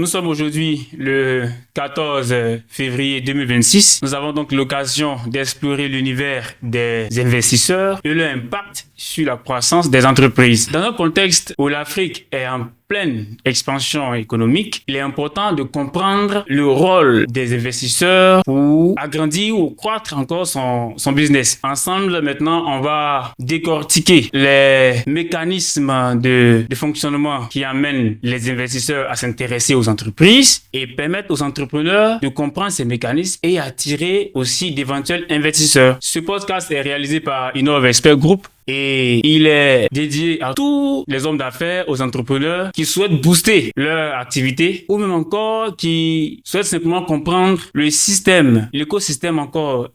Nous sommes aujourd'hui le 14 février 2026. Nous avons donc l'occasion d'explorer l'univers des investisseurs et leur impact sur la croissance des entreprises. Dans un contexte où l'Afrique est en pleine expansion économique, il est important de comprendre le rôle des investisseurs pour agrandir ou croître encore son business. Ensemble, maintenant, on va décortiquer les mécanismes de fonctionnement qui amènent les investisseurs à s'intéresser aux entreprises et permettre aux entrepreneurs de comprendre ces mécanismes et attirer aussi d'éventuels investisseurs. Ce podcast est réalisé par Innov Expert Group et il est dédié à tous les hommes d'affaires, aux entrepreneurs qui souhaitent booster leur activité ou même encore qui souhaitent simplement comprendre le système, l'écosystème encore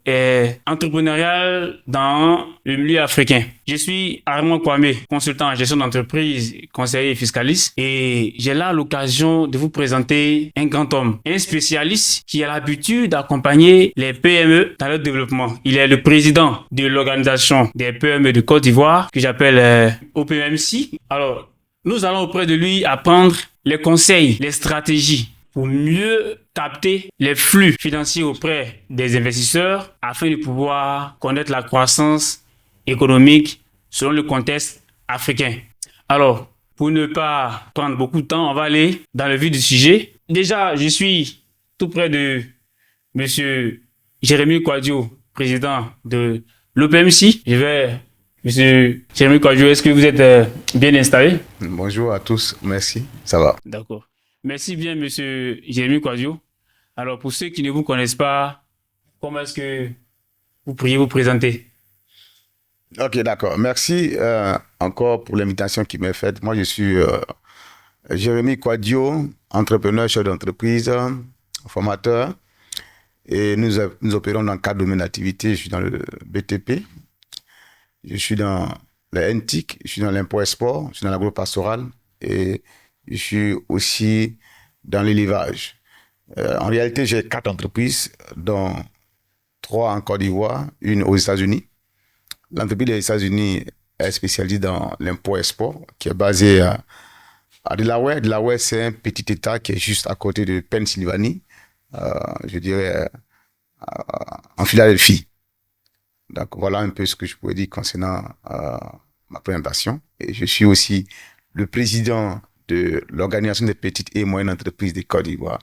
entrepreneurial dans le milieu africain. Je suis Armand Kwame, consultant en gestion d'entreprise, conseiller fiscaliste et j'ai là l'occasion de vous présenter un grand homme, un spécialiste qui a l'habitude d'accompagner les PME dans leur développement. Il est le président de l'organisation des PME de Côte d'Ivoire que j'appelle OPMC. Alors, nous allons auprès de lui apprendre les conseils, les stratégies pour mieux capter les flux financiers auprès des investisseurs afin de pouvoir connaître la croissance économique selon le contexte africain. Alors, pour ne pas prendre beaucoup de temps, on va aller dans le vif du sujet. Déjà, je suis tout près de Monsieur Jérémy Kouadio, président de l'OPMC. Monsieur Jérémy Kouadio, est-ce que vous êtes bien installé? Bonjour à tous, merci, ça va. D'accord. Merci bien, Monsieur Jérémy Kouadio. Alors, pour ceux qui ne vous connaissent pas, comment est-ce que vous pourriez vous présenter? Ok, d'accord. Merci encore pour l'invitation qui m'est faite. Moi, je suis Jérémy Kouadio, entrepreneur, chef d'entreprise, formateur. Et nous opérons dans 4 domaines d'activité. Je suis dans le BTP, je suis dans le NTIC, je suis dans l'import-export, je suis dans l'agro-pastoral et je suis aussi dans l'élevage. En réalité, j'ai 4 entreprises, dont 3 en Côte d'Ivoire, une aux États-Unis. L'entreprise des États-Unis est spécialisée dans l'import-export, qui est basée à Delaware. Delaware, c'est un petit État qui est juste à côté de Pennsylvanie, je dirais en Philadelphie. Donc voilà un peu ce que je pourrais dire concernant ma présentation. Et je suis aussi le président de l'Organisation des petites et moyennes entreprises de Côte d'Ivoire.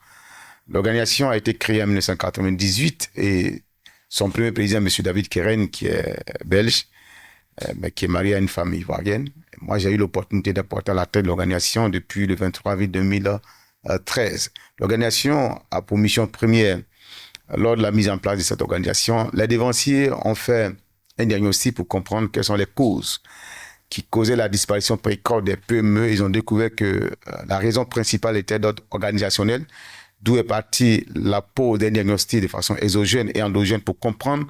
L'organisation a été créée en 1998 et son premier président, M. David Keren, qui est belge, mais qui est marié à une femme ivoirienne. Moi, j'ai eu l'opportunité d'apporter à la tête de l'organisation depuis le 23 avril 2013. L'organisation a pour mission première, lors de la mise en place de cette organisation, les dévanciers ont fait un diagnostic pour comprendre quelles sont les causes qui causaient la disparition précoce des PME. Ils ont découvert que la raison principale était d'ordre organisationnel, d'où est partie la pose d'un diagnostic de façon exogène et endogène pour comprendre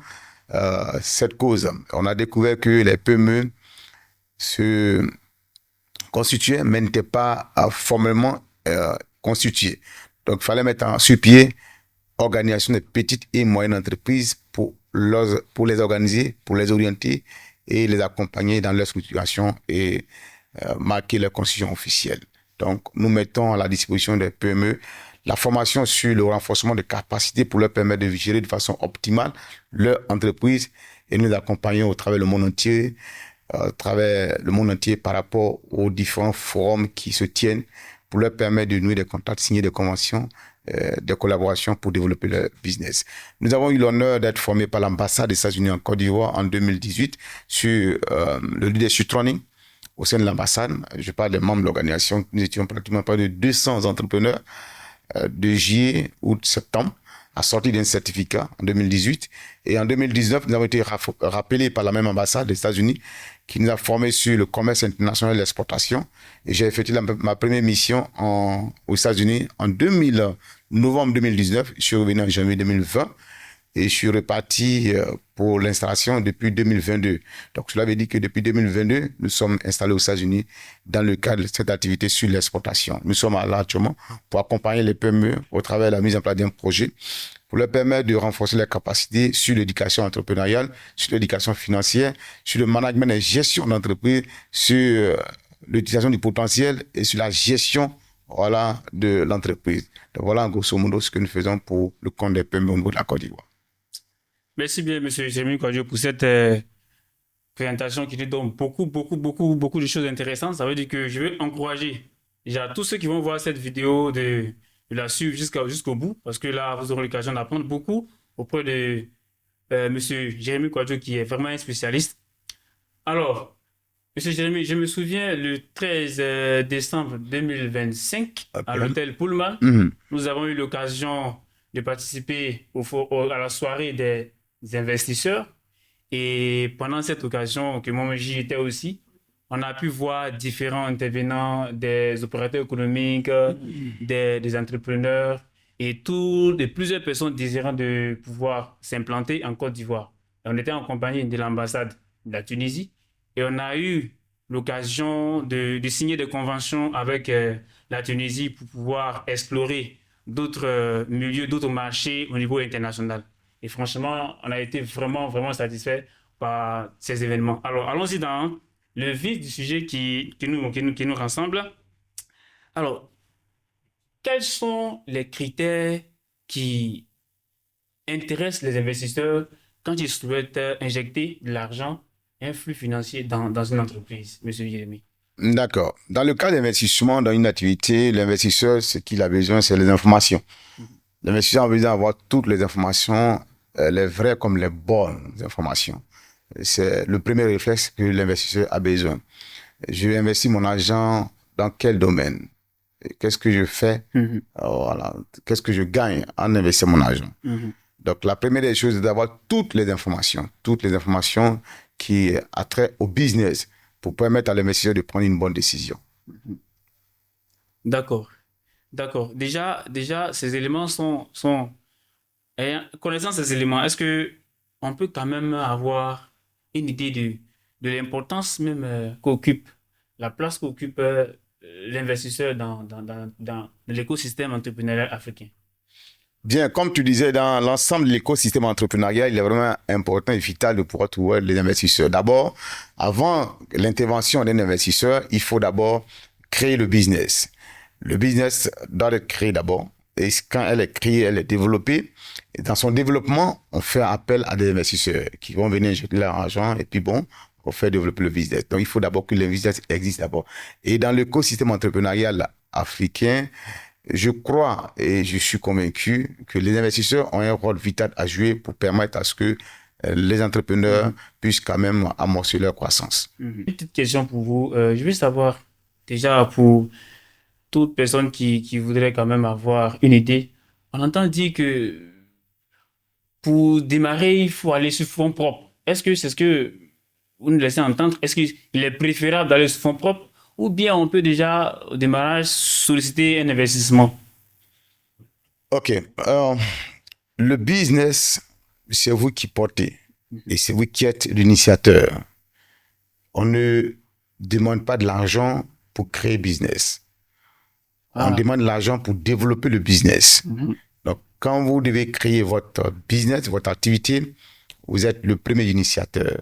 cette cause. On a découvert que les PME se constituaient, mais n'étaient pas formellement constituées. Donc, il fallait mettre sur pied organisation des petites et moyennes entreprises pour les organiser, pour les orienter et les accompagner dans leur structuration et marquer leur constitution officielle. Donc, nous mettons à la disposition des PME la formation sur le renforcement de capacités pour leur permettre de gérer de façon optimale leur entreprise et nous accompagnons au travers le monde entier, par rapport aux différents forums qui se tiennent pour leur permettre de nouer des contacts, signer des conventions, des collaborations pour développer leur business. Nous avons eu l'honneur d'être formés par l'ambassade des États-Unis en Côte d'Ivoire en 2018 sur le leadership training au sein de l'ambassade. Je parle des membres de l'organisation. Nous étions pratiquement près de 200 entrepreneurs de juillet, août, septembre, à sortir d'un certificat en 2018. Et en 2019, nous avons été rappelés par la même ambassade des États-Unis qui nous a formés sur le commerce international et l'exportation. Et j'ai effectué ma première mission aux États-Unis en novembre 2019. Je suis revenu en janvier 2020 et je suis reparti pour l'installation depuis 2022. Donc, cela veut dire que depuis 2022, nous sommes installés aux États-Unis dans le cadre de cette activité sur l'exportation. Nous sommes là actuellement pour accompagner les PME au travers de la mise en place d'un projet pour leur permettre de renforcer leurs capacités sur l'éducation entrepreneuriale, sur l'éducation financière, sur le management et gestion d'entreprise, sur l'utilisation du potentiel et sur la gestion voilà, de l'entreprise. Donc voilà en grosso modo ce que nous faisons pour le compte des PME au niveau de la Côte d'Ivoire. Merci bien, Monsieur Jérémy Kouadio, pour cette présentation qui nous donne beaucoup de choses intéressantes. Ça veut dire que je vais encourager déjà tous ceux qui vont voir cette vidéo de la suivre jusqu'au bout, parce que là, vous aurez l'occasion d'apprendre beaucoup auprès de Monsieur Jérémy Kouadio, qui est vraiment un spécialiste. Alors, Monsieur Jérémy, je me souviens le 13 décembre 2025, à l'hôtel Pullman, nous avons eu l'occasion de participer à la soirée des investisseurs. Et pendant cette occasion, que moi j'y étais aussi, on a pu voir différents intervenants, des opérateurs économiques, des entrepreneurs et plusieurs personnes désirant de pouvoir s'implanter en Côte d'Ivoire. On était en compagnie de l'ambassade de la Tunisie et on a eu l'occasion de signer des conventions avec la Tunisie pour pouvoir explorer d'autres milieux, d'autres marchés au niveau international. Et franchement, on a été vraiment satisfait par ces événements. Alors, allons-y dans le vif du sujet qui nous rassemble. Alors, quels sont les critères qui intéressent les investisseurs quand ils souhaitent injecter de l'argent, un flux financier dans une entreprise, Monsieur Jérémy? D'accord. Dans le cas d'investissement dans une activité, l'investisseur, ce qu'il a besoin, c'est les informations. L'investisseur a besoin d'avoir toutes les informations, les vraies comme les bonnes informations. C'est le premier réflexe que l'investisseur a besoin. Je vais investir mon argent dans quel domaine? Qu'est-ce que je fais? Voilà. Qu'est-ce que je gagne en investissant mon argent? Donc, la première des choses, c'est d'avoir toutes les informations qui ont trait au business pour permettre à l'investisseur de prendre une bonne décision. D'accord. Déjà, ces éléments connaissant ces éléments, est-ce que on peut quand même avoir une idée de l'importance même qu'occupe, la place qu'occupe l'investisseur dans l'écosystème entrepreneurial africain? Bien, comme tu disais, dans l'ensemble de l'écosystème entrepreneurial, il est vraiment important et vital de pouvoir trouver les investisseurs. D'abord, avant l'intervention d'un investisseur, il faut d'abord créer le business. Le business doit être créé d'abord. Et quand elle est créée, elle est développée. Et dans son développement, on fait appel à des investisseurs qui vont venir jeter leur argent et puis bon, on fait développer le business. Donc, il faut d'abord que le business existe d'abord. Et dans l'écosystème entrepreneurial africain, je crois et je suis convaincu que les investisseurs ont un rôle vital à jouer pour permettre à ce que les entrepreneurs puissent quand même amorcer leur croissance. Une petite question pour vous. Je veux savoir, déjà pour toute personne qui voudrait quand même avoir une idée, on entend dire que pour démarrer, il faut aller sur fonds propres. Est-ce que c'est ce que vous nous laissez entendre? Est-ce qu'il est préférable d'aller sur fonds propres ou bien on peut déjà, au démarrage, solliciter un investissement? OK. Le business, c'est vous qui portez et c'est vous qui êtes l'initiateur. On ne demande pas de l'argent pour créer business. On demande de l'argent pour développer le business. Donc, quand vous devez créer votre business, votre activité, vous êtes le premier initiateur.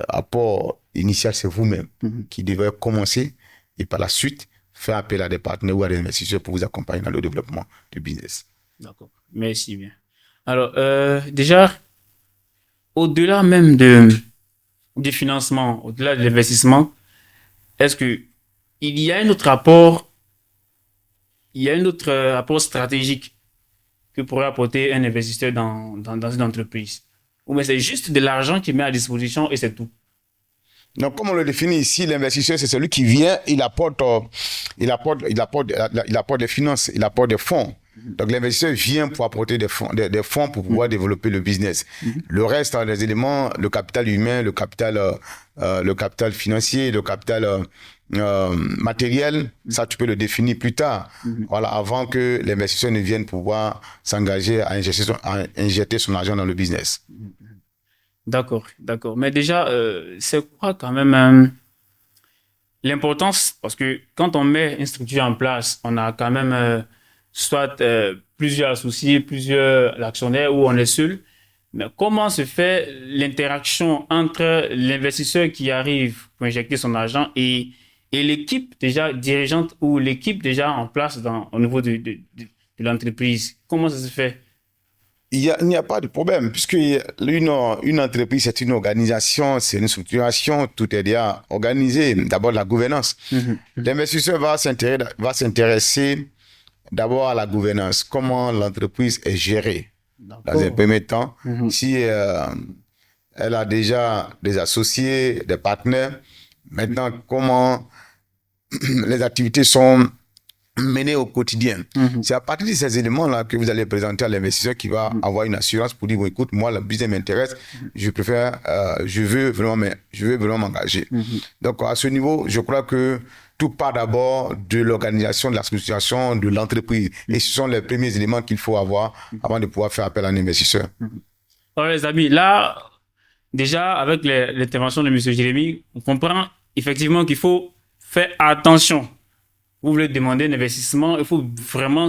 Apport initial, c'est vous-même qui devez commencer et par la suite faire appel à des partenaires ou à des investisseurs pour vous accompagner dans le développement du business. D'accord. Merci bien. Alors, déjà, au-delà même du financement, au-delà de l'investissement, est-ce que il y a un autre apport stratégique que pourrait apporter un investisseur dans une entreprise? Ou bien c'est juste de l'argent qu'il met à disposition et c'est tout? Donc, comme on le définit ici, l'investisseur, c'est celui qui vient, il apporte des finances, il apporte des fonds. Donc, l'investisseur vient pour apporter des fonds pour pouvoir développer le business. Le reste, les éléments, le capital humain, le capital financier, le capital matériel, ça, tu peux le définir plus tard. Voilà, avant que l'investisseur ne vienne pouvoir s'engager à injecter son argent dans le business. D'accord. Mais déjà, c'est quoi quand même l'importance? Parce que quand on met une structure en place, on a quand même soit plusieurs associés, plusieurs actionnaires ou on est seul. Mais comment se fait l'interaction entre l'investisseur qui arrive pour injecter son argent et et l'équipe déjà dirigeante ou l'équipe déjà en place au niveau de l'entreprise. Comment ça se fait? Il n'y a pas de problème, puisque une entreprise, c'est une organisation, c'est une structuration, tout est déjà organisé. D'abord, la gouvernance. L'investisseur va s'intéresser d'abord à la gouvernance, comment l'entreprise est gérée. Dans un premier temps, si elle a déjà des associés, des partenaires, maintenant, comment les activités sont menées au quotidien. C'est à partir de ces éléments-là que vous allez présenter à l'investisseur qui va avoir une assurance pour dire, bon, écoute, moi, le business m'intéresse, je préfère, je veux vraiment m'engager. Donc, à ce niveau, je crois que tout part d'abord de l'organisation, de la structuration de l'entreprise. Et ce sont les premiers éléments qu'il faut avoir avant de pouvoir faire appel à un investisseur. Alors, les amis, là, déjà, avec l'intervention de M. Jérémy, on comprend effectivement qu'il faut faire attention. Vous voulez demander un investissement, il faut vraiment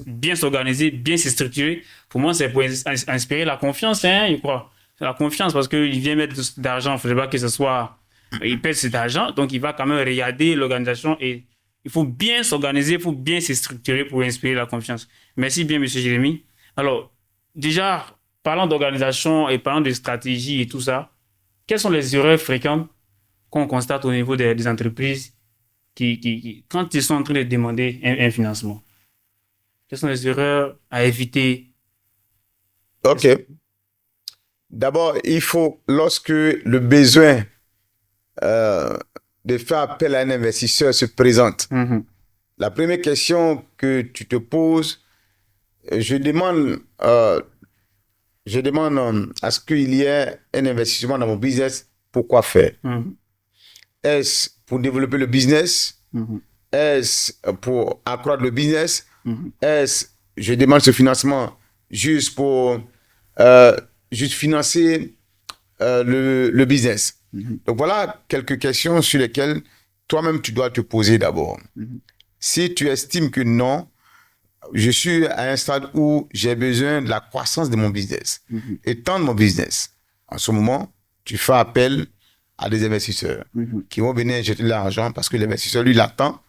bien s'organiser, bien se structurer. Pour moi, c'est pour inspirer la confiance, hein, je crois. C'est la confiance parce qu'il vient mettre de l'argent, il ne faudrait pas que ce soit... Il pèse cet argent, donc il va quand même regarder l'organisation et il faut bien s'organiser, il faut bien se structurer pour inspirer la confiance. Merci bien, M. Jérémy. Alors, déjà, parlant d'organisation et parlant de stratégie et tout ça, quelles sont les erreurs fréquentes qu'on constate au niveau des entreprises quand ils sont en train de demander un financement? Quelles sont les erreurs à éviter? OK. D'abord, il faut, lorsque le besoin de faire appel à un investisseur se présente, la première question que tu te poses, je demande à ce qu'il y ait un investissement dans mon business. Pourquoi faire? Est-ce pour développer le business? Est-ce pour accroître le business? Est-ce, je demande ce financement juste pour juste financer le business? Donc voilà quelques questions sur lesquelles toi-même tu dois te poser d'abord. Si tu estimes que non, je suis à un stade où j'ai besoin de la croissance de mon business, étendre mon business, en ce moment, tu fais appel à des investisseurs qui vont venir injecter de l'argent parce que l'investisseur, lui, il attend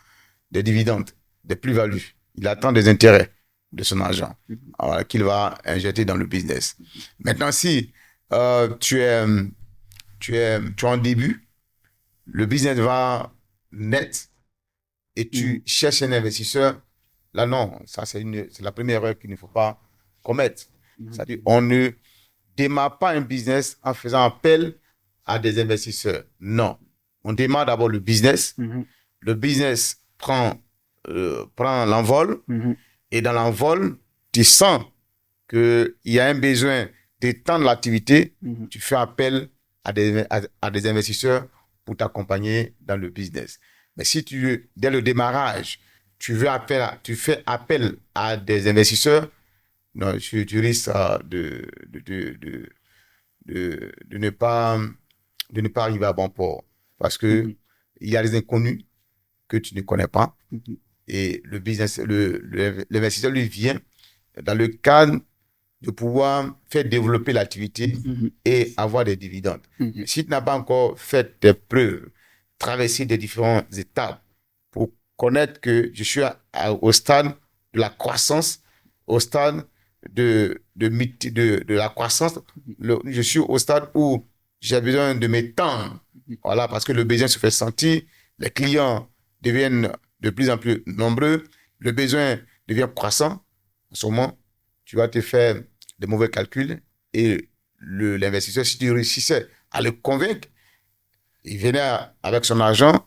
des dividendes, des plus-values. Il attend des intérêts de son argent qu'il va injecter dans le business. Maintenant, si tu es en début, le business va net et tu cherches un investisseur, là, non, ça, c'est la première erreur qu'il ne faut pas commettre. C'est-à-dire, on ne démarre pas un business en faisant appel à des investisseurs. Non. On démarre d'abord le business. Le business prend l'envol. Et dans l'envol, tu sens qu'il y a un besoin d'étendre l'activité. Tu fais appel à des investisseurs pour t'accompagner dans le business. Mais si dès le démarrage, tu fais appel à des investisseurs, non, tu risques de ne pas arriver à bon port. Parce que il y a des inconnus que tu ne connais pas. Et le business, l'investisseur lui vient dans le cadre de pouvoir faire développer l'activité et avoir des dividendes. Mais si tu n'as pas encore fait tes preuves, traversé des différentes étapes pour connaître que je suis au stade de la croissance, au stade de la croissance, je suis au stade où j'ai besoin de m'étendre. Voilà, parce que le besoin se fait sentir, les clients deviennent de plus en plus nombreux, le besoin devient croissant. En ce moment, tu vas te faire des mauvais calculs et l'investisseur, si tu réussissais à le convaincre, il venait avec son argent,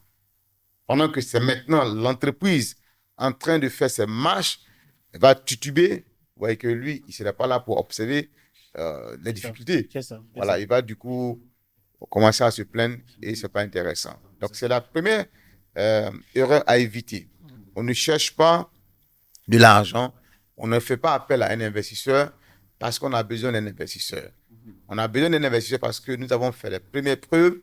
pendant que c'est maintenant l'entreprise en train de faire ses marches, elle va tituber. Vous voyez que lui, il ne serait pas là pour observer les difficultés. Voilà, il va du coup commencer à se plaindre et ce n'est pas intéressant. Donc, c'est la première erreur à éviter. On ne cherche pas de l'argent, on ne fait pas appel à un investisseur parce qu'on a besoin d'un investisseur. On a besoin d'un investisseur parce que nous avons fait les premières preuves,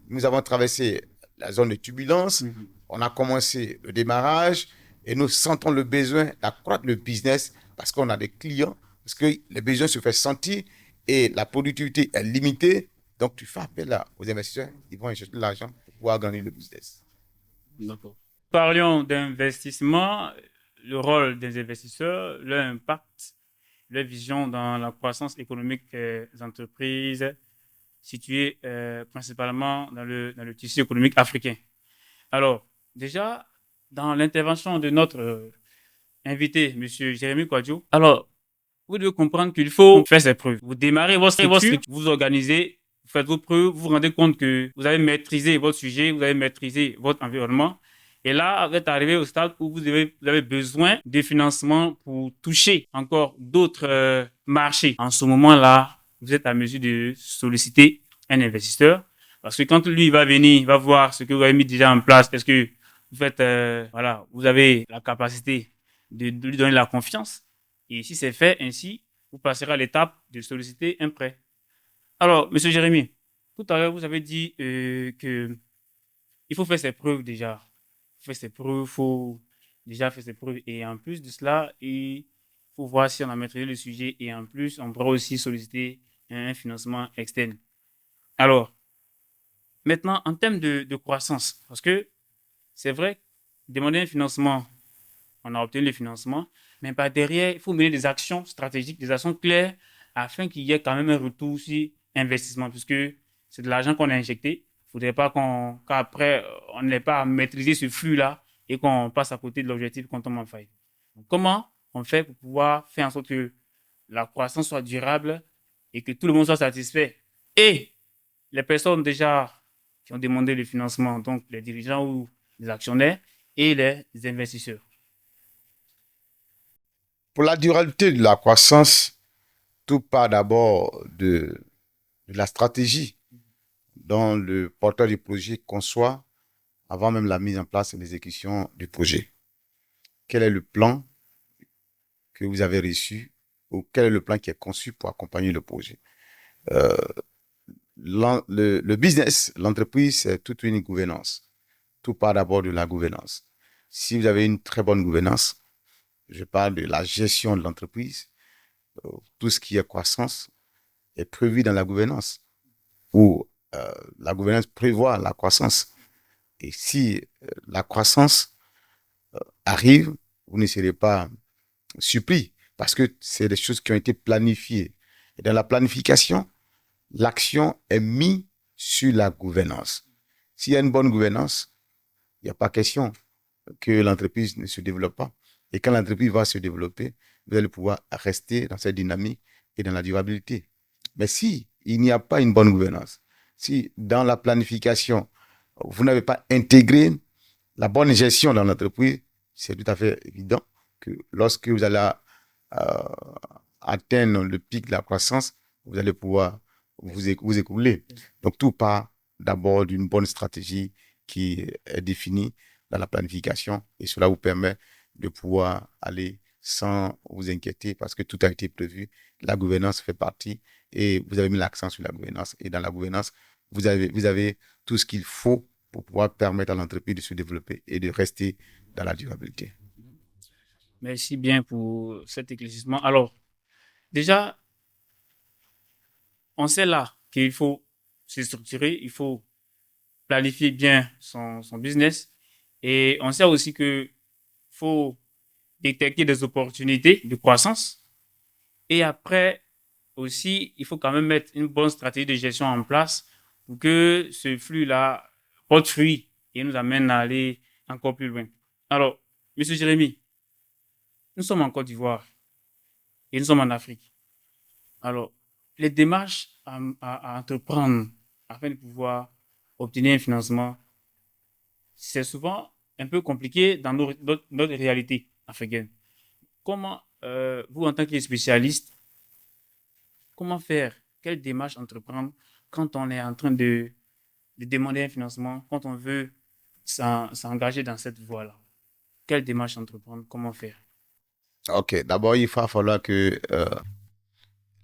nous avons traversé la zone de turbulence, on a commencé le démarrage et nous sentons le besoin d'accroître le business parce qu'on a des clients, parce que les besoins se font sentir et la productivité est limitée. Donc, tu fais appel aux investisseurs, ils vont injecter de l'argent pour pouvoir gagner le business. D'accord. Parlions d'investissement, le rôle des investisseurs, leur impact, leur vision dans la croissance économique des entreprises situées principalement dans le tissu économique africain. Alors, déjà, dans l'intervention de notre invité, Monsieur Jérémy Kwadjo, alors, vous devez comprendre qu'il faut faire ses preuves. Vous démarrez votre structure, vous organisez, vous faites vos preuves, vous vous rendez compte que vous avez maîtrisé votre sujet, vous avez maîtrisé votre environnement. Et là, vous êtes arrivé au stade où vous avez besoin de financement pour toucher encore d'autres marchés. En ce moment-là, vous êtes à mesure de solliciter un investisseur. Parce que quand lui va venir, il va voir ce que vous avez mis déjà en place. Est-ce que vous faites, voilà, vous avez la capacité de lui donner la confiance. Et si c'est fait ainsi, vous passerez à l'étape de solliciter un prêt. Alors, Monsieur Jérémy, tout à l'heure, vous avez dit que il faut faire ses preuves déjà. Il faut faire ses preuves, il faut déjà faire ses preuves. Et en plus de cela, il faut voir si on a maîtrisé le sujet. Et en plus, on pourra aussi solliciter un financement externe. Alors, maintenant, en termes de croissance, parce que c'est vrai, demander un financement, on a obtenu le financement, mais par derrière, il faut mener des actions stratégiques, des actions claires, afin qu'il y ait quand même un retour sur investissement, puisque c'est de l'argent qu'on a injecté. Il ne faudrait pas qu'après, on n'ait pas à maîtriser ce flux-là et qu'on passe à côté de l'objectif quand on tombe en faille. Donc, comment on fait pour pouvoir faire en sorte que la croissance soit durable et que tout le monde soit satisfait? Et les personnes déjà qui ont demandé le financement, donc les dirigeants ou les actionnaires et les investisseurs. Pour la durabilité de la croissance, tout part d'abord de la stratégie dont le porteur du projet conçoit avant même la mise en place et l'exécution du projet. Quel est le plan que vous avez reçu ou quel est le plan qui est conçu pour accompagner le projet? Euh, le business, l'entreprise, c'est toute une gouvernance. Tout part d'abord de la gouvernance. Si vous avez une très bonne gouvernance, je parle de la gestion de l'entreprise, tout ce qui est croissance est prévu dans la gouvernance, où la gouvernance prévoit la croissance. Et si la croissance arrive, vous ne serez pas surpris, parce que c'est des choses qui ont été planifiées. Et dans la planification, l'action est mise sur la gouvernance. S'il y a une bonne gouvernance, il n'y a pas question que l'entreprise ne se développe pas. Et quand l'entreprise va se développer, vous allez pouvoir rester dans cette dynamique et dans la durabilité. Mais si il n'y a pas une bonne gouvernance, si dans la planification, vous n'avez pas intégré la bonne gestion dans l'entreprise, c'est tout à fait évident que lorsque vous allez atteindre le pic de la croissance, vous allez pouvoir vous écouler. Donc tout part d'abord d'une bonne stratégie qui est définie dans la planification et cela vous permet de pouvoir aller sans vous inquiéter parce que tout a été prévu. La gouvernance fait partie et vous avez mis l'accent sur la gouvernance. Et dans la gouvernance, vous avez tout ce qu'il faut pour pouvoir permettre à l'entreprise de se développer et de rester dans la durabilité. Merci bien pour cet éclaircissement. Alors, déjà, on sait là qu'il faut se structurer, il faut planifier bien son business. Et on sait aussi qu'il faut détecter des opportunités de croissance. Et après, aussi, il faut quand même mettre une bonne stratégie de gestion en place pour que ce flux-là porte fruit et nous amène à aller encore plus loin. Alors, Monsieur Jérémy, nous sommes en Côte d'Ivoire et nous sommes en Afrique. Alors, les démarches à entreprendre afin de pouvoir obtenir un financement, c'est souvent un peu compliqué dans notre réalité africaine. Comment, vous, en tant que spécialiste, comment faire? Quelle démarche entreprendre quand on est en train de demander un financement, quand on veut s'engager dans cette voie-là? Quelle démarche entreprendre? Comment faire? Ok, d'abord, il va falloir que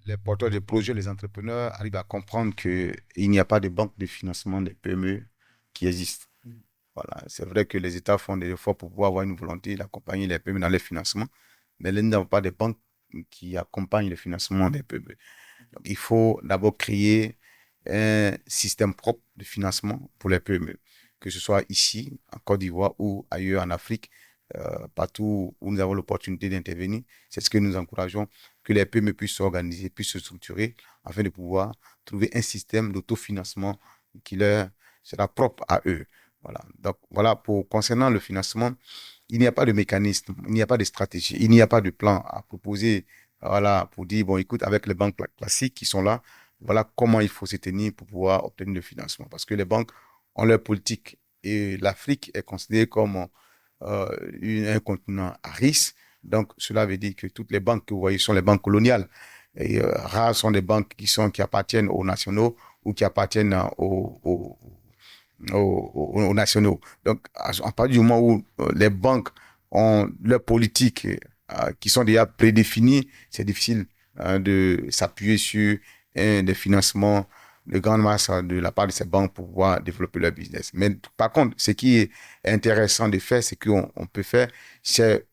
les porteurs de projets, les entrepreneurs arrivent à comprendre qu'il n'y a pas de banque de financement des PME qui existent. Voilà. C'est vrai que les États font des efforts pour pouvoir avoir une volonté d'accompagner les PME dans les financements, mais nous n'avons pas de banques qui accompagnent le financement des PME. Donc, il faut d'abord créer un système propre de financement pour les PME. que ce soit ici, en Côte d'Ivoire ou ailleurs en Afrique, partout où nous avons l'opportunité d'intervenir. C'est ce que nous encourageons, que les PME puissent s'organiser, puissent se structurer afin de pouvoir trouver un système d'autofinancement qui leur sera propre à eux. Voilà. Donc, voilà, concernant le financement, il n'y a pas de mécanisme, il n'y a pas de stratégie, il n'y a pas de plan à proposer, voilà, pour dire, bon, écoute, avec les banques classiques qui sont là, voilà comment il faut se tenir pour pouvoir obtenir le financement. Parce que les banques ont leur politique et l'Afrique est considérée comme un continent à risque. Donc, cela veut dire que toutes les banques que vous voyez sont les banques coloniales. Et rares sont des banques qui appartiennent aux nationaux ou qui appartiennent aux nationaux. Donc, à partir du moment où les banques ont leurs politiques qui sont déjà prédéfinies, c'est difficile de s'appuyer sur des financements de grande masse de la part de ces banques pour pouvoir développer leur business. Mais par contre, ce qui est intéressant de faire, c'est qu'on peut faire, c'est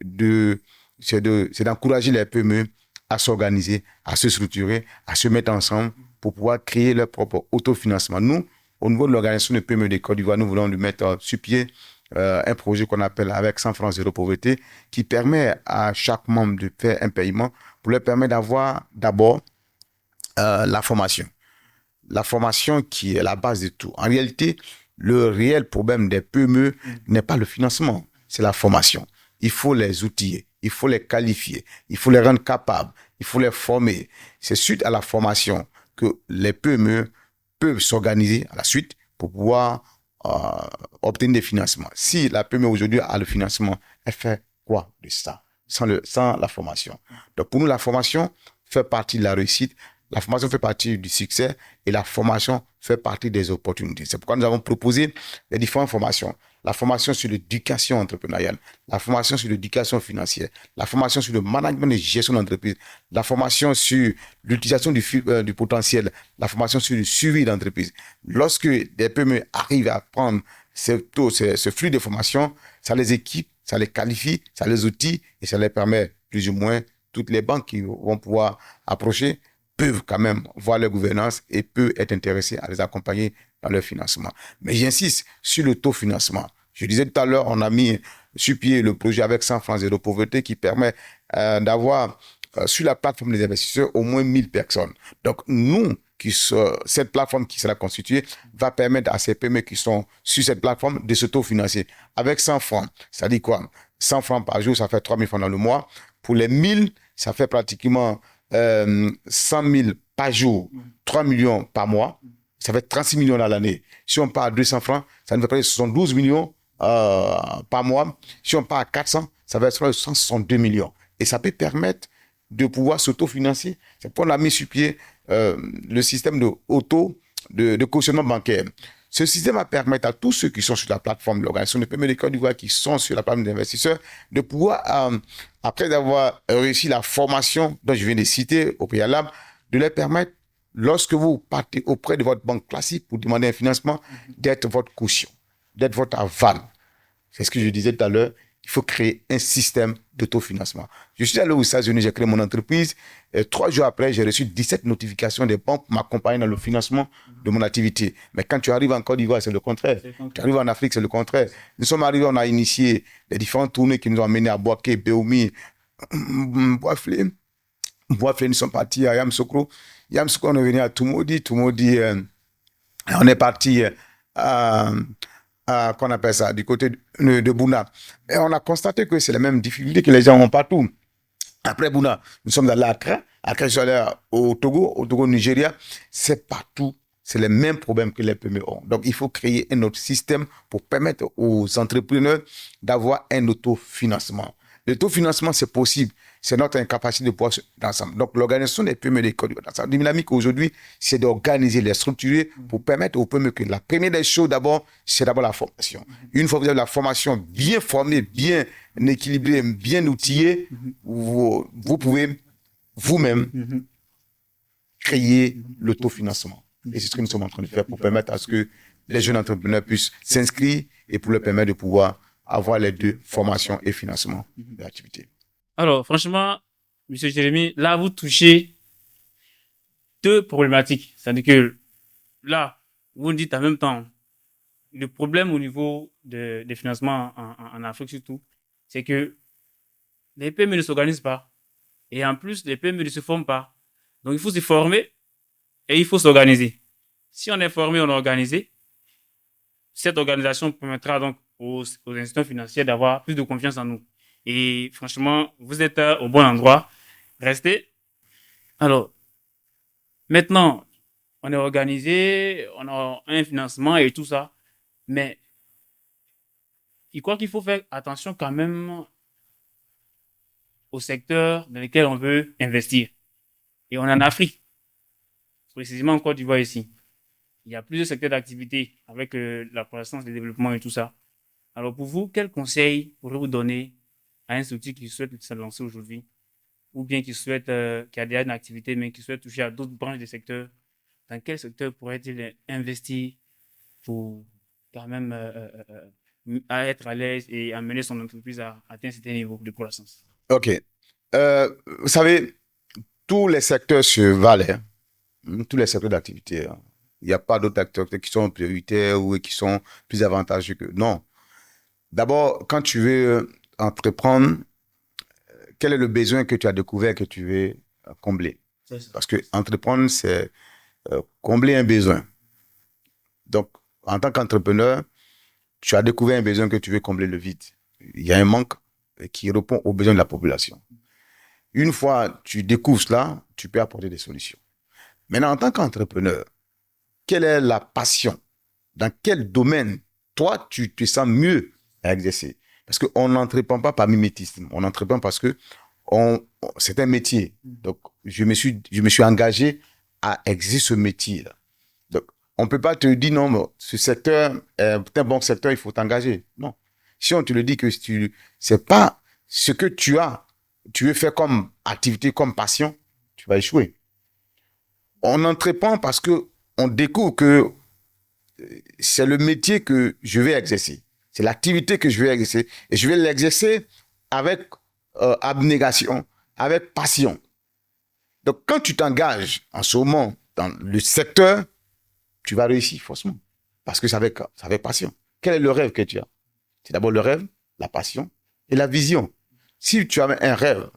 d'encourager les PME à s'organiser, à se structurer, à se mettre ensemble pour pouvoir créer leur propre autofinancement. Nous, au niveau de l'organisation de PME de Côte d'Ivoire, nous voulons lui mettre sur pied un projet qu'on appelle avec 100 francs zéro pauvreté qui permet à chaque membre de faire un paiement pour leur permettre d'avoir d'abord la formation. La formation qui est la base de tout. En réalité, le réel problème des PME n'est pas le financement, c'est la formation. Il faut les outiller, il faut les qualifier, il faut les rendre capables, il faut les former. C'est suite à la formation que les PME peuvent s'organiser à la suite pour pouvoir obtenir des financements. Si la PME aujourd'hui a le financement, elle fait quoi de ça sans la formation? Donc pour nous, la formation fait partie de la réussite. La formation fait partie du succès et la formation fait partie des opportunités. C'est pourquoi nous avons proposé les différentes formations. La formation sur l'éducation entrepreneuriale, la formation sur l'éducation financière, la formation sur le management et gestion d'entreprise, la formation sur l'utilisation du potentiel, la formation sur le suivi d'entreprise. Lorsque des PME arrivent à prendre ce flux de formation, ça les équipe, ça les qualifie, ça les outille et ça les permet plus ou moins, toutes les banques qui vont pouvoir approcher peuvent quand même voir leur gouvernance et peuvent être intéressés à les accompagner dans leur financement. Mais j'insiste sur le taux financement. Je disais tout à l'heure, on a mis sur pied le projet avec 100 francs zéro pauvreté qui permet d'avoir sur la plateforme des investisseurs au moins 1000 personnes. Donc nous, cette plateforme qui sera constituée va permettre à ces PME qui sont sur cette plateforme de s'autofinancer avec 100 francs. Ça dit quoi? 100 francs par jour, ça fait 3000 francs dans le mois. Pour les 1000, ça fait pratiquement 100 000 par jour, 3 millions par mois, ça fait 36 millions dans l'année. Si on part à 200 francs, ça nous fait près de 72 millions par mois. Si on part à 400, ça va être 162 millions. Et ça peut permettre de pouvoir s'autofinancer. C'est pourquoi on a mis sur pied le système de cautionnement bancaire. Ce système va permettre à tous ceux qui sont sur la plateforme de l'organisation de PME de Côte d'Ivoire, qui sont sur la plateforme d'investisseurs, de pouvoir, après avoir réussi la formation dont je viens de citer au préalable, de leur permettre, lorsque vous partez auprès de votre banque classique pour demander un financement, d'être votre caution, d'être votre aval. C'est ce que je disais tout à l'heure. Il faut créer un système d'autofinancement. Je suis allé aux États-Unis, j'ai créé mon entreprise. Et 3 jours après, j'ai reçu 17 notifications des banques pour m'accompagner dans le financement de mon activité. Mais quand tu arrives en Côte d'Ivoire, c'est le contraire. Tu arrives en Afrique, c'est le contraire. Nous sommes arrivés, on a initié les différentes tournées qui nous ont amenés à Boaké, Béoumi, Boaflé. Nous sommes partis à Yamoussoukro. Yamoussoukro, on est venu à Toumoudi. Toumoudi, on est parti qu'on appelle ça, du côté de Bouna. Et on a constaté que c'est les mêmes difficultés que les gens ont partout. Après Bouna, nous sommes allés à Accra. Accra, je suis allé au Togo, Nigeria. C'est partout. C'est les mêmes problèmes que les PME ont. Donc, il faut créer un autre système pour permettre aux entrepreneurs d'avoir un autofinancement. L'autofinancement, c'est possible. C'est notre incapacité de pouvoir d'ensemble. Donc, l'organisation des PME des Côte d'Ivoire, la dynamique aujourd'hui, c'est d'organiser, les structurer pour permettre aux PME que la première des choses, d'abord, c'est d'abord la formation. Une fois que vous avez la formation bien formée, bien équilibrée, bien outillée, vous pouvez vous-même créer l'autofinancement. Et c'est ce que nous sommes en train de faire pour permettre à ce que les jeunes entrepreneurs puissent s'inscrire et pour leur permettre de pouvoir avoir les deux, formation et financement de l'activité. Alors, franchement, M. Jérémy, là, vous touchez 2 problématiques. C'est-à-dire que là, vous dites en même temps le problème au niveau des financements en Afrique surtout, c'est que les PME ne s'organisent pas. Et en plus, les PME ne se forment pas. Donc, il faut se former et il faut s'organiser. Si on est formé, on est organisé, cette organisation permettra donc aux institutions financières d'avoir plus de confiance en nous. Et franchement, vous êtes au bon endroit. Restez. Alors, maintenant, on est organisé, on a un financement et tout ça. Mais je crois qu'il faut faire attention quand même au secteur dans lequel on veut investir. Et on est en Afrique, précisément en Côte d'Ivoire ici. Il y a plusieurs secteurs d'activité avec la croissance, le développement et tout ça. Alors pour vous, quel conseil pourrez-vous donner à un structure qui souhaite se lancer aujourd'hui ou bien qui souhaite, qui a déjà une activité mais qui souhaite toucher à d'autres branches des secteurs? Dans quel secteur pourrait-il investir pour quand même à être à l'aise et amener son entreprise à atteindre un certain niveau de croissance? OK. Vous savez, tous les secteurs se valent, hein. Tous les secteurs d'activité. Hein. Il n'y a pas d'autres acteurs qui sont prioritaires ou qui sont plus avantageux que... Non. D'abord, quand tu veux entreprendre, quel est le besoin que tu as découvert que tu veux combler? Parce que entreprendre, c'est combler un besoin. Donc, en tant qu'entrepreneur, tu as découvert un besoin que tu veux combler le vide. Il y a un manque qui répond aux besoins de la population. Une fois tu découvres cela, tu peux apporter des solutions. Maintenant, en tant qu'entrepreneur, quelle est la passion? Dans quel domaine, toi, tu te sens mieux à exercer? Parce qu'on n'entreprend pas par mimétisme. On entreprend parce que c'est un métier. Donc, je me suis engagé à exercer ce métier-là. Donc, on ne peut pas te dire, non, ce secteur est un bon secteur, il faut t'engager. Non. Si on te le dit que c'est pas ce que tu veux faire comme activité, comme passion, tu vas échouer. On entreprend parce que on découvre que c'est le métier que je vais exercer. C'est l'activité que je vais exercer. Et je vais l'exercer avec abnégation, avec passion. Donc, quand tu t'engages en ce moment dans le secteur, tu vas réussir forcément. Parce que c'est avec passion. Quel est le rêve que tu as? C'est d'abord le rêve, la passion et la vision. Si tu as un rêve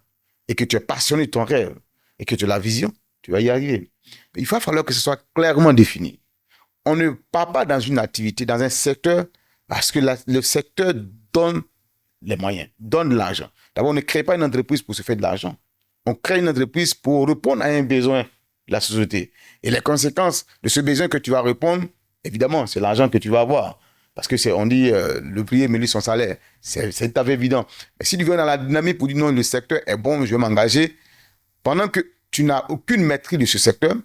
et que tu es passionné de ton rêve et que tu as la vision, tu vas y arriver. Il va falloir que ce soit clairement défini. On ne part pas dans une activité, dans un secteur, parce que le secteur donne les moyens, donne l'argent. D'abord, on ne crée pas une entreprise pour se faire de l'argent. On crée une entreprise pour répondre à un besoin de la société. Et les conséquences de ce besoin que tu vas répondre, évidemment, c'est l'argent que tu vas avoir. Parce que on dit, le prier mérite son salaire. C'est tout à fait évident. Mais si tu viens dans la dynamique pour dire non, le secteur est bon, je vais m'engager, pendant que tu n'as aucune maîtrise de ce secteur,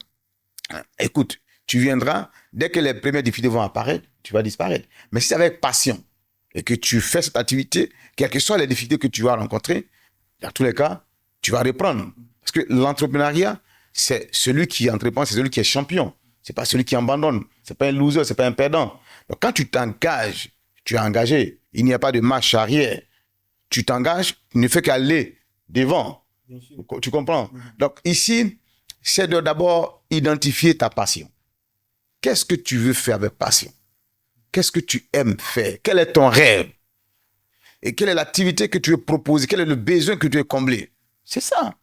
écoute, tu viendras, dès que les premières difficultés vont apparaître, tu vas disparaître. Mais si c'est avec passion et que tu fais cette activité, quelles que soient les difficultés que tu vas rencontrer, dans tous les cas, tu vas reprendre. Parce que l'entrepreneuriat, c'est celui qui entreprend, c'est celui qui est champion. C'est pas celui qui abandonne. C'est pas un loser, c'est pas un perdant. Donc, quand tu t'engages, tu es engagé. Il n'y a pas de marche arrière. Tu t'engages, tu ne fais qu'aller devant. Tu comprends? Donc, ici, c'est de d'abord identifier ta passion. Qu'est-ce que tu veux faire avec passion? Qu'est-ce que tu aimes faire? Quel est ton rêve? Et quelle est l'activité que tu veux proposer? Quel est le besoin que tu veux combler? C'est ça.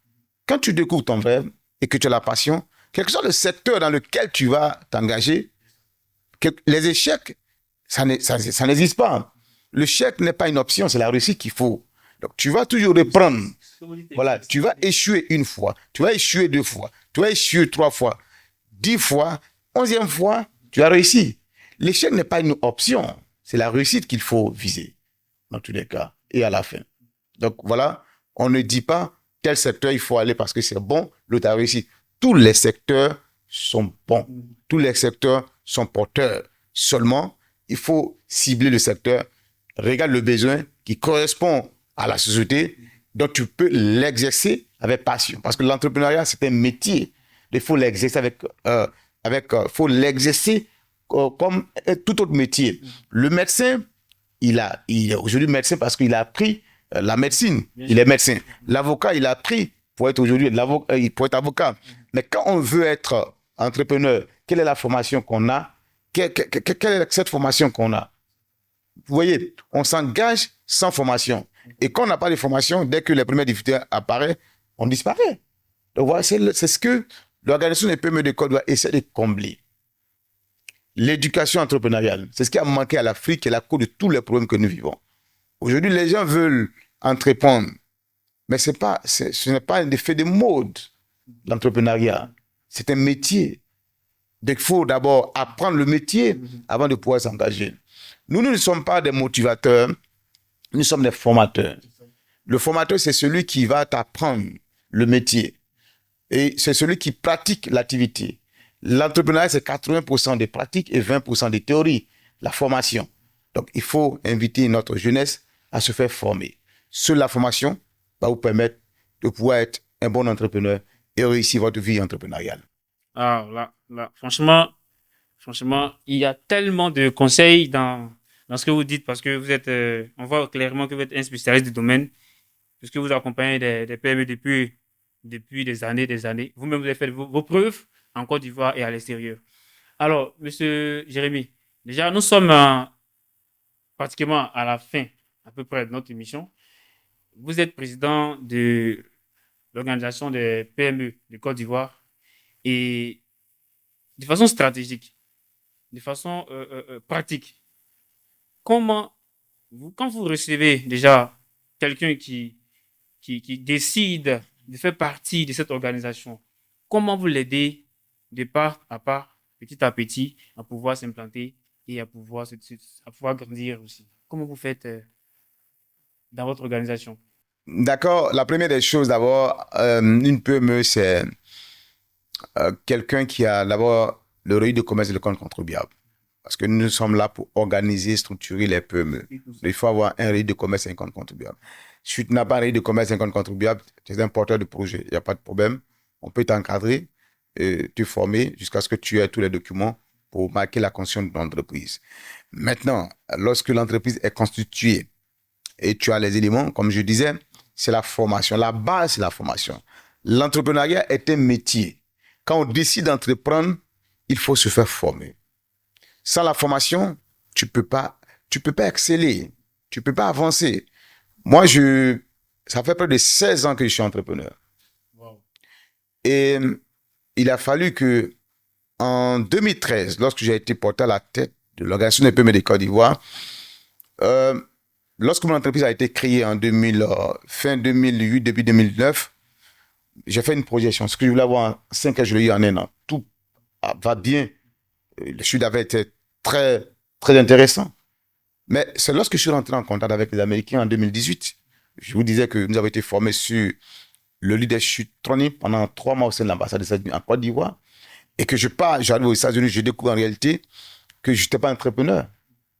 Quand tu découvres ton rêve et que tu as la passion, quel que soit le secteur dans lequel tu vas t'engager, les échecs, ça n'existe pas. L'échec n'est pas une option, c'est la réussite qu'il faut. Donc, tu vas toujours reprendre. Voilà, tu vas échouer une fois, tu vas échouer 2 fois, tu vas échouer 3 fois, 10 fois, 11e fois, tu as réussi. L'échec n'est pas une option, c'est la réussite qu'il faut viser, dans tous les cas, et à la fin. Donc, voilà, on ne dit pas quel secteur il faut aller parce que c'est bon, l'autre a réussi. Tous les secteurs sont bons, tous les secteurs sont porteurs. Seulement, il faut cibler le secteur, regarde le besoin qui correspond à la société, donc tu peux l'exercer avec passion. Parce que l'entrepreneuriat, c'est un métier. Il faut l'exercer faut l'exercer comme tout autre métier. Le médecin, il est aujourd'hui médecin parce qu'il a appris la médecine. Il est médecin. L'avocat, il a appris pour être aujourd'hui pour être avocat. Mais quand on veut être entrepreneur, quelle est la formation qu'on a? Quelle est cette formation qu'on a? Vous voyez, on s'engage sans formation. Et quand on n'a pas de formation, dès que les premières difficultés apparaissent, on disparaît. Donc voilà, c'est ce que l'organisation des PME de Côte d'Ivoire essaie de combler. L'éducation entrepreneuriale, c'est ce qui a manqué à l'Afrique et la cause de tous les problèmes que nous vivons. Aujourd'hui, les gens veulent entreprendre, mais ce n'est pas un effet de mode, l'entrepreneuriat. C'est un métier. Donc, il faut d'abord apprendre le métier avant de pouvoir s'engager. Nous ne sommes pas des motivateurs, nous sommes des formateurs. Le formateur, c'est celui qui va t'apprendre le métier. Et c'est celui qui pratique l'activité. L'entrepreneuriat, c'est 80% de pratique et 20% de théorie, la formation. Donc, il faut inviter notre jeunesse à se faire former. Seule la formation va vous permettre de pouvoir être un bon entrepreneur et réussir votre vie entrepreneuriale. Ah, là, franchement, il y a tellement de conseils dans ce que vous dites parce que vous êtes, on voit clairement que vous êtes un spécialiste du domaine, puisque vous accompagnez des PME depuis des années. Vous-même, vous avez fait vos preuves en Côte d'Ivoire et à l'extérieur. Alors, Monsieur Jérémy, déjà, nous sommes pratiquement à la fin, à peu près, de notre émission. Vous êtes président de l'Organisation des PME de Côte d'Ivoire et de façon stratégique, de façon pratique, quand vous recevez déjà quelqu'un qui décide de faire partie de cette organisation, comment vous l'aidez de part à part, petit à petit, à pouvoir s'implanter et à pouvoir grandir aussi? Comment vous faites dans votre organisation? D'accord. La première des choses, d'abord, une PME, c'est quelqu'un qui a d'abord le registre de commerce et le compte contribuable. Parce que nous sommes là pour organiser, structurer les PME. Il faut avoir un registre de commerce et un compte contribuable. Si tu n'as pas un registre de commerce et un compte contribuable, tu es un porteur de projet. Il n'y a pas de problème. On peut t'encadrer, te former jusqu'à ce que tu aies tous les documents pour marquer la conscience de l'entreprise. Maintenant, lorsque l'entreprise est constituée et tu as les éléments, comme je disais, c'est la formation. La base, c'est la formation. L'entrepreneuriat est un métier. Quand on décide d'entreprendre, il faut se faire former. Sans la formation, tu peux pas exceller. Tu peux pas avancer. Moi, ça fait près de 16 ans que je suis entrepreneur. Wow. Et il a fallu que, en 2013, lorsque j'ai été porté à la tête de l'Organisation des PME de Côte d'Ivoire, lorsque mon entreprise a été créée en fin 2008, début 2009, j'ai fait une projection. Ce que je voulais avoir en 5 ans, je l'ai eu en 1 an. Tout va bien. Le chiffre d'affaires était très, très intéressant. Mais c'est lorsque je suis rentré en contact avec les Américains en 2018, je vous disais que nous avons été formés sur le leadership training pendant 3 mois au sein de l'ambassade des États-Unis en Côte d'Ivoire, et que j'arrive aux États-Unis, je découvre en réalité que je n'étais pas entrepreneur.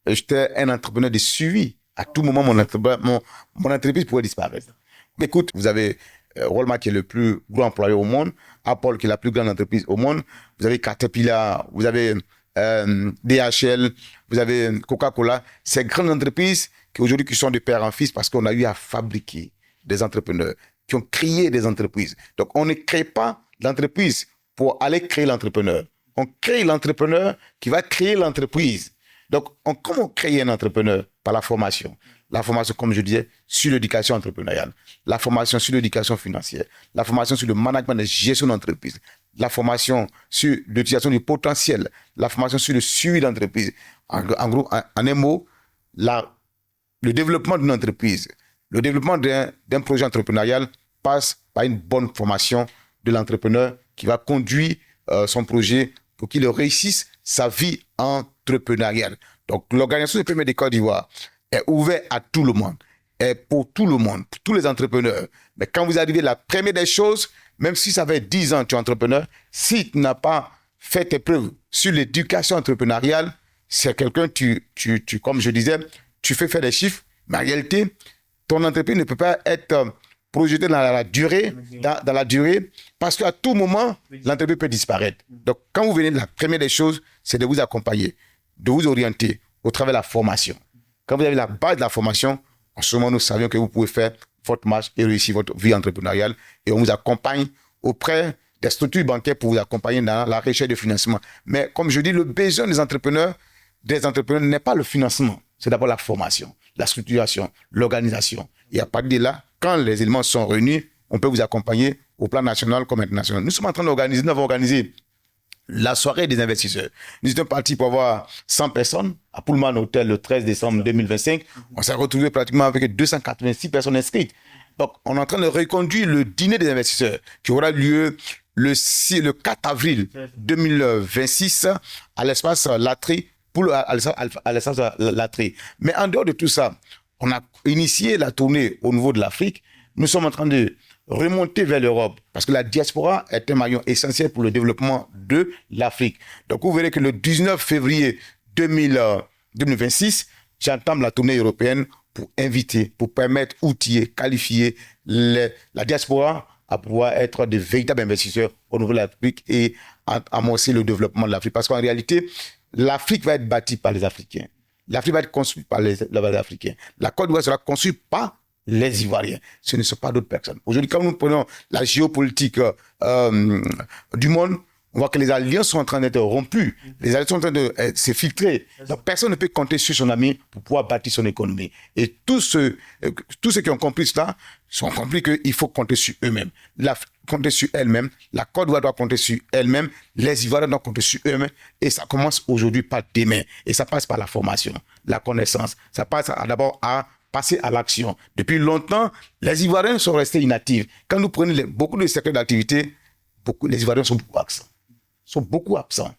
J'étais un entrepreneur de suivi. À tout moment, mon entreprise pouvait disparaître. Écoute, vous avez Walmart qui est le plus gros employeur au monde, Apple qui est la plus grande entreprise au monde, vous avez Caterpillar, vous avez DHL, vous avez Coca-Cola, ces grandes entreprises qui aujourd'hui qui sont de père en fils parce qu'on a eu à fabriquer des entrepreneurs qui ont créé des entreprises. Donc on ne crée pas l'entreprise pour aller créer l'entrepreneur. On crée l'entrepreneur qui va créer l'entreprise. Donc comment créer un entrepreneur? Par la formation. La formation, comme je disais, sur l'éducation entrepreneuriale, la formation sur l'éducation financière, la formation sur le management de gestion d'entreprise, la formation sur l'utilisation du potentiel, la formation sur le suivi d'entreprise. En gros, en un mot, le développement d'une entreprise, le développement d'un projet entrepreneurial passe par une bonne formation de l'entrepreneur qui va conduire son projet pour qu'il réussisse sa vie entrepreneuriale. Donc, l'Organisation des PME de Côte d'Ivoire est ouverte à tout le monde, est pour tout le monde, pour tous les entrepreneurs. Mais quand vous arrivez, la première des choses, même si ça fait 10 ans que tu es entrepreneur, si tu n'as pas fait tes preuves sur l'éducation entrepreneuriale, c'est quelqu'un, comme je disais, tu fais faire des chiffres, mais en réalité, ton entreprise ne peut pas être projetée dans la durée, parce qu'à tout moment, l'entreprise peut disparaître. Donc, quand vous venez, la première des choses, c'est de vous accompagner, de vous orienter au travers de la formation. Quand vous avez la base de la formation, en ce moment, nous savions que vous pouvez faire votre marche et réussir votre vie entrepreneuriale. Et on vous accompagne auprès des structures bancaires pour vous accompagner dans la recherche de financement. Mais comme je dis, le besoin des entrepreneurs n'est pas le financement. C'est d'abord la formation, la structuration, l'organisation. Et à partir de là, quand les éléments sont réunis, on peut vous accompagner au plan national comme international. Nous sommes en train d'organiser, nous avons organisé la soirée des investisseurs. Nous étions partis pour avoir 100 personnes à Pullman Hotel le 13 décembre 2025. On s'est retrouvé pratiquement avec 286 personnes inscrites. Donc, on est en train de reconduire le dîner des investisseurs qui aura lieu le 4 avril 2026 à l'espace Latry, à l'espace Latry. Mais en dehors de tout ça, on a initié la tournée au niveau de l'Afrique. Nous sommes en train de remonter vers l'Europe parce que la diaspora est un maillon essentiel pour le développement de l'Afrique. Donc, vous verrez que le 19 février 2026, j'entame la tournée européenne pour inviter, pour permettre, outiller, qualifier la diaspora à pouvoir être de véritables investisseurs au niveau de l'Afrique et amorcer le développement de l'Afrique. Parce qu'en réalité, l'Afrique va être bâtie par les Africains. L'Afrique va être construite par les Africains. La Côte d'Ivoire sera construite par les Ivoiriens. Ce ne sont pas d'autres personnes. Aujourd'hui, quand nous prenons la géopolitique du monde, on voit que les alliances sont en train d'être rompues. Les alliances sont en train de se filtrer. Donc, personne ne peut compter sur son ami pour pouvoir bâtir son économie. Et tous ceux qui ont compris cela sont compris qu'il faut compter sur eux-mêmes. Compter sur elle-même. La Côte d'Ivoire doit compter sur elle-même. Les Ivoiriens doivent compter sur eux-mêmes. Et ça commence aujourd'hui par demain. Et ça passe par la formation, la connaissance. Ça passe d'abord à passer à l'action. Depuis longtemps, les Ivoiriens sont restés inactifs. Quand nous prenons beaucoup de secteurs d'activité, les Ivoiriens sont beaucoup absents.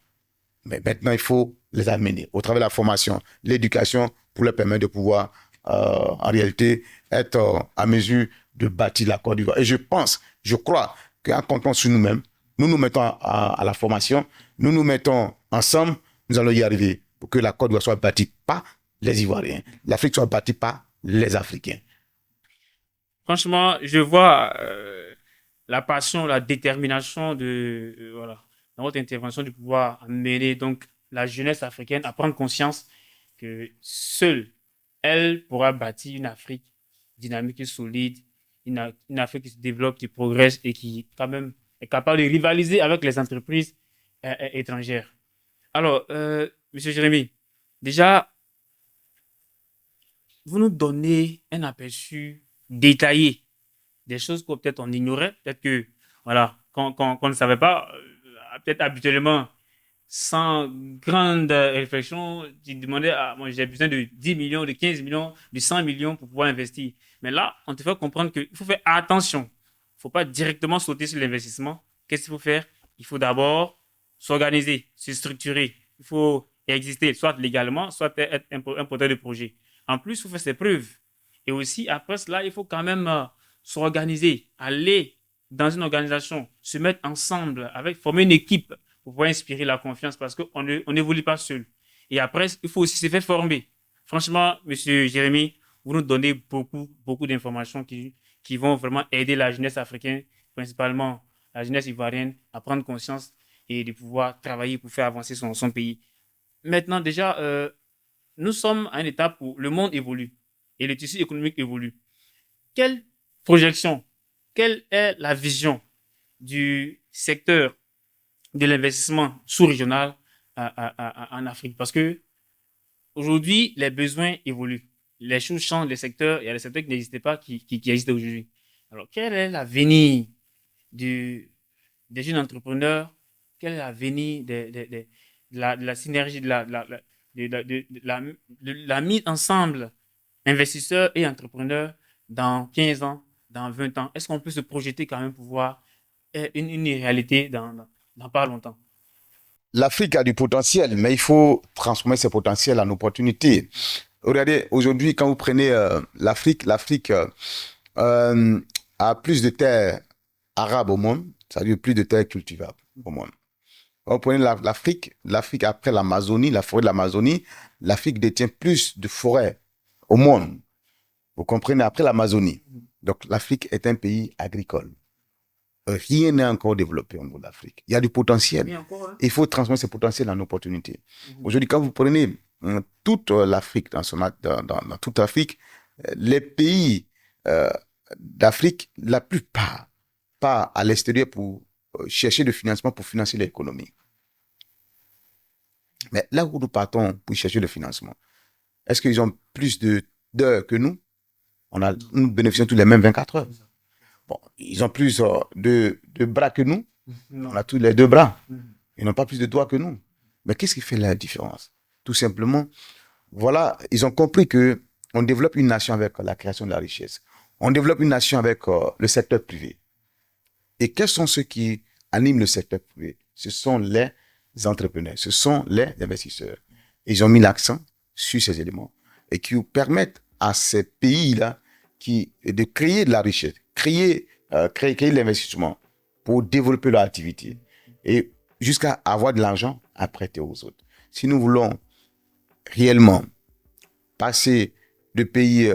Mais maintenant, il faut les amener au travers de la formation, l'éducation, pour leur permettre de pouvoir, en réalité, être à mesure de bâtir la Côte d'Ivoire. Et je crois qu'en comptant sur nous-mêmes, nous nous mettons à la formation, nous nous mettons ensemble, nous allons y arriver pour que la Côte d'Ivoire soit bâtie par les Ivoiriens, l'Afrique soit bâtie par les Africains. Franchement, je vois la passion, la détermination dans votre intervention de pouvoir amener donc la jeunesse africaine à prendre conscience que seule elle pourra bâtir une Afrique dynamique et solide, une Afrique qui se développe, qui progresse et qui quand même est capable de rivaliser avec les entreprises étrangères. Alors, Monsieur Jérémy, déjà, vous nous donnez un aperçu détaillé des choses que peut-être on ignorait, peut-être que, voilà, qu'on ne savait pas, peut-être habituellement, sans grande réflexion, tu demandais, moi j'ai besoin de 10 millions, de 15 millions, de 100 millions pour pouvoir investir. Mais là, on te fait comprendre qu'il faut faire attention. Il ne faut pas directement sauter sur l'investissement. Qu'est-ce qu'il faut faire? Il faut d'abord s'organiser, se structurer. Il faut exister, soit légalement, soit être un porteur de projet. En plus, il faut faire ses preuves. Et aussi, après cela, il faut quand même s'organiser, aller dans une organisation, se mettre ensemble, former une équipe pour pouvoir inspirer la confiance parce qu'on n'évolue pas seul. Et après, il faut aussi se faire former. Franchement, Monsieur Jérémy, vous nous donnez beaucoup d'informations qui vont vraiment aider la jeunesse africaine, principalement la jeunesse ivoirienne, à prendre conscience et de pouvoir travailler pour faire avancer son pays. Maintenant, déjà, nous sommes à une étape où le monde évolue et le tissu économique évolue. Quelle projection, quelle est la vision du secteur de l'investissement sous-régional en Afrique? Parce que aujourd'hui, les besoins évoluent. Les choses changent, il y a des secteurs qui n'existaient pas, qui existent aujourd'hui. Alors, quel est l'avenir des jeunes entrepreneurs? Quel est l'avenir de la synergie, de la mise ensemble investisseurs et entrepreneurs dans 15 ans, dans 20 ans? Est-ce qu'on peut se projeter quand même pour voir une réalité dans pas longtemps? L'Afrique a du potentiel, mais il faut transformer ce potentiel en opportunité. Regardez, aujourd'hui, quand vous prenez l'Afrique a plus de terres arables au monde, c'est-à-dire plus de terres cultivables au monde. Vous prenez l'Afrique après l'Amazonie, la forêt de l'Amazonie, l'Afrique détient plus de forêts au monde. Vous comprenez, après l'Amazonie. Donc, l'Afrique est un pays agricole. Rien n'est encore développé au niveau de l'Afrique. Il y a du potentiel. Il faut transformer ce potentiel en opportunité. Aujourd'hui, quand vous prenez toute l'Afrique, dans toute l'Afrique, les pays d'Afrique, la plupart partent à l'extérieur pour chercher de financement pour financer l'économie. Mais là où nous partons pour chercher le financement, est-ce qu'ils ont plus d'heures que nous? Nous bénéficions tous les mêmes 24 heures. Bon, ils ont plus de bras que nous. On a tous les 2 bras. Ils n'ont pas plus de doigts que nous. Mais qu'est-ce qui fait la différence? Tout simplement, voilà, ils ont compris que on développe une nation avec la création de la richesse. On développe une nation avec le secteur privé. Et quels sont ceux qui animent le secteur privé? Ce sont les entrepreneurs, ce sont les investisseurs. Ils ont mis l'accent sur ces éléments et qui permettent à ces pays-là de créer de la richesse, créer de l'investissement pour développer leur activité et jusqu'à avoir de l'argent à prêter aux autres. Si nous voulons réellement passer de pays,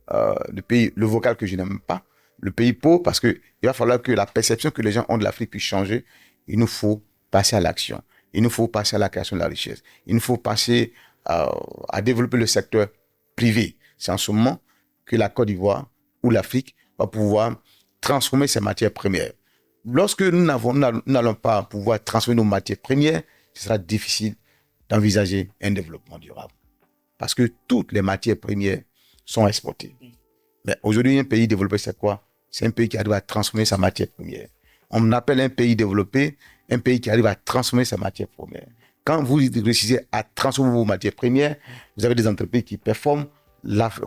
le vocal que je n'aime pas, le pays pauvre, parce qu'il va falloir que la perception que les gens ont de l'Afrique puisse changer, il nous faut passer à l'action. Il nous faut passer à la création de la richesse. Il nous faut passer à développer le secteur privé. C'est en ce moment que la Côte d'Ivoire ou l'Afrique va pouvoir transformer ses matières premières. Lorsque nous n'allons pas pouvoir transformer nos matières premières, ce sera difficile d'envisager un développement durable. Parce que toutes les matières premières sont exportées. Mais aujourd'hui, un pays développé, c'est quoi? C'est un pays qui arrive à transformer sa matière première. On appelle un pays développé un pays qui arrive à transformer sa matière première. Quand vous réussissez à transformer vos matières premières, vous avez des entreprises qui performent,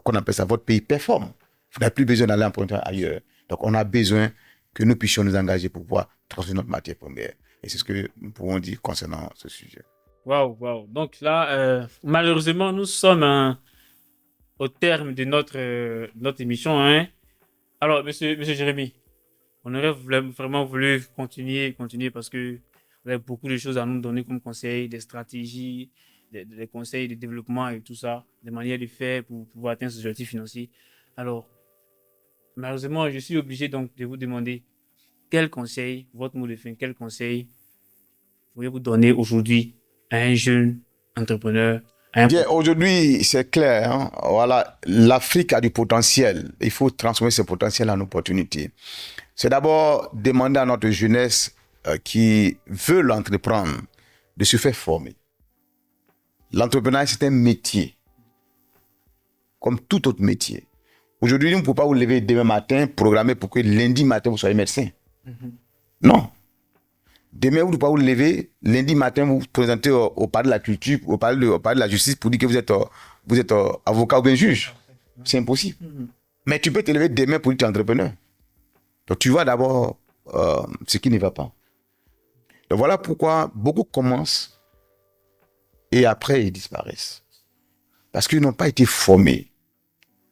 qu'on appelle ça, votre pays performe. Vous n'avez plus besoin d'aller emprunter ailleurs. Donc, on a besoin que nous puissions nous engager pour pouvoir transformer notre matière première. Et c'est ce que nous pouvons dire concernant ce sujet. Waouh. Donc là, malheureusement, nous sommes au terme de notre émission. Hein. Alors, monsieur Jérémy, on aurait vraiment voulu continuer parce que vous avez beaucoup de choses à nous donner comme conseils, des stratégies, des conseils de développement et tout ça, des manières de faire pour pouvoir atteindre ces objectifs financiers. Alors, malheureusement, je suis obligé donc de vous demander quel conseil, votre mot de fin, quel conseil pourriez-vous donner aujourd'hui à un jeune entrepreneur? Bien, aujourd'hui, c'est clair. Hein? Voilà, l'Afrique a du potentiel. Il faut transformer ce potentiel en opportunité. C'est d'abord demander à notre jeunesse qui veut l'entreprendre de se faire former. L'entrepreneuriat, c'est un métier, comme tout autre métier. Aujourd'hui, nous ne pouvons pas vous lever demain matin, programmer pour que lundi matin, vous soyez médecin. Non. Demain, vous ne pouvez pas vous lever, lundi matin, vous vous présentez au palais de la culture, au palais de la justice pour dire que vous êtes avocat ou bien juge. C'est impossible. Mais tu peux te lever demain pour dire que tu es entrepreneur. Donc, tu vois d'abord ce qui ne va pas. Donc, voilà pourquoi beaucoup commencent et après, ils disparaissent. Parce qu'ils n'ont pas été formés.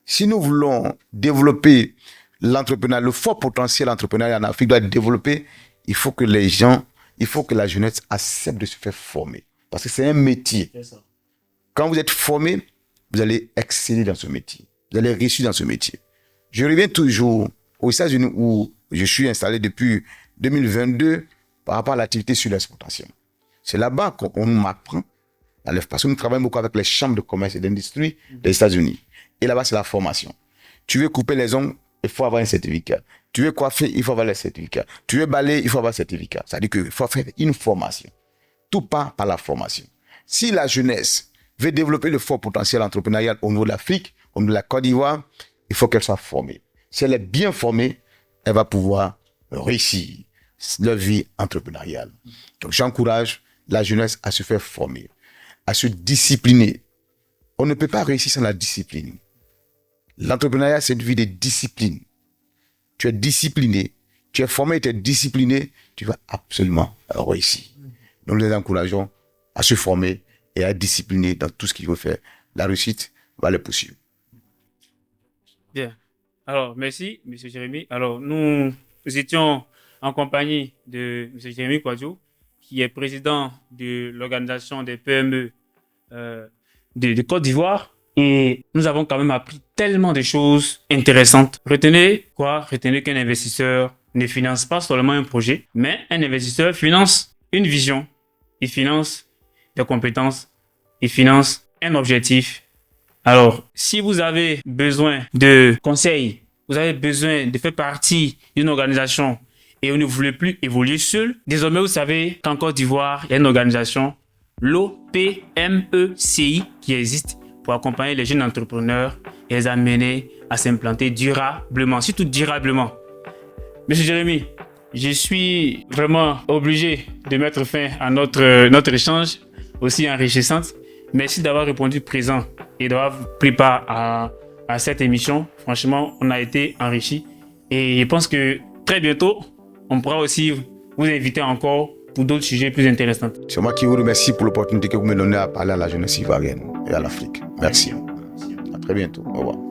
Si nous voulons développer l'entrepreneuriat, le fort potentiel entrepreneurial en Afrique doit être développé, il faut que la jeunesse accepte de se faire former. Parce que c'est un métier. C'est ça. Quand vous êtes formé, vous allez exceller dans ce métier. Vous allez réussir dans ce métier. Je reviens toujours aux États-Unis où je suis installé depuis 2022 par rapport à l'activité sur l'exportation. C'est là-bas qu'on m'apprend, parce que nous travaillons beaucoup avec les chambres de commerce et d'industrie des États-Unis. Et là-bas, c'est la formation. Tu veux couper les ongles, il faut avoir un certificat. Tu veux coiffer, il faut avoir le certificat. Tu veux balayer, il faut avoir le certificat. C'est-à-dire qu'il faut faire une formation. Tout part par la formation. Si la jeunesse veut développer le fort potentiel entrepreneurial au niveau de l'Afrique, au niveau de la Côte d'Ivoire, il faut qu'elle soit formée. Si elle est bien formée, elle va pouvoir réussir leur vie entrepreneuriale. Donc, j'encourage la jeunesse à se faire former, à se discipliner. On ne peut pas réussir sans la discipline. L'entrepreneuriat, c'est une vie de discipline. Tu es discipliné, tu es formé, tu es discipliné, tu vas absolument réussir. Nous les encourageons à se former et à être disciplinés dans tout ce qu'ils veulent faire. La réussite va le poursuivre. Bien. Alors, merci, M. Jérémy. Alors, nous étions en compagnie de M. Jérémy Kouadio, qui est président de l'organisation des PME de Côte d'Ivoire. Et nous avons quand même appris tellement de choses intéressantes. Retenez quoi? Retenez qu'un investisseur ne finance pas seulement un projet, mais un investisseur finance une vision, il finance des compétences, il finance un objectif. Alors, si vous avez besoin de conseils, vous avez besoin de faire partie d'une organisation et vous ne voulez plus évoluer seul, désormais vous savez qu'en Côte d'Ivoire, il y a une organisation, l'OPMECI, qui existe pour accompagner les jeunes entrepreneurs et les amener à s'implanter durablement, surtout durablement. Monsieur Jérémy, je suis vraiment obligé de mettre fin à notre échange aussi enrichissant. Merci d'avoir répondu présent et d'avoir pris part à cette émission. Franchement, on a été enrichis et je pense que très bientôt, on pourra aussi vous inviter encore pour d'autres sujets plus intéressants. C'est moi qui vous remercie pour l'opportunité que vous me donnez à parler à la jeunesse ivoirienne et à l'Afrique. Merci. À très bientôt. Au revoir.